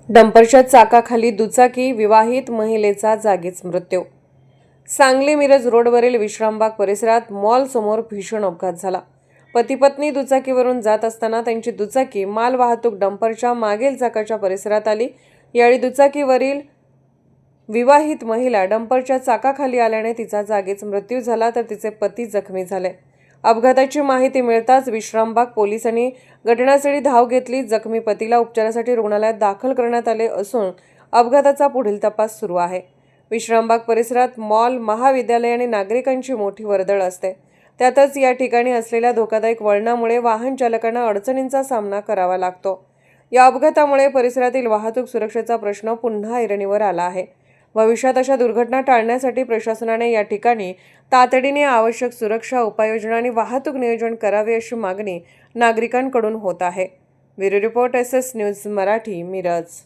डंपरच्या चाकाखाली दुचाकी, विवाहित महिलेचा जागीच मृत्यू। सांगली मिरज रोडवरील विश्रामबाग परिसरात मॉल समोर भीषण अपघात झाला। पती पत्नी दुचाकीवरून जात असताना त्यांची दुचाकी माल वाहतूक डंपरच्या मागील चाकाच्या परिसरात आली। यावेळी दुचाकीवरील विवाहित महिला डंपरच्या चाकाखाली आल्याने तिचा जागीच मृत्यू झाला, तर तिचे पती जखमी झाले। अपघाताची माहिती मिळताच विश्रामबाग पोलिसांनी घटनास्थळी धाव घेतली। जखमी पतीला उपचारासाठी रुग्णालयात दाखल करण्यात आले असून अपघाताचा पुढील तपास सुरू आहे। विश्रामबाग परिसरात मॉल, महाविद्यालय आणि नागरिकांची मोठी वर्दळ असते। त्यातच या ठिकाणी असलेल्या धोकादायक वळणामुळे वाहन चालकांना अडचणींचा सामना करावा लागतो। या अपघातामुळे परिसरातील वाहतूक सुरक्षेचा प्रश्न पुन्हा ऐरणीवर आला आहे। भविष्यात अशा दुर्घटना टाळण्यासाठी प्रशासनाने या ठिकाणी तातडीने आवश्यक सुरक्षा उपाययोजना आणि वाहतूक नियोजन करावे अशी मागणी नागरिकांकडून होत आहे। Bureau report SS news Marathi, Miraj.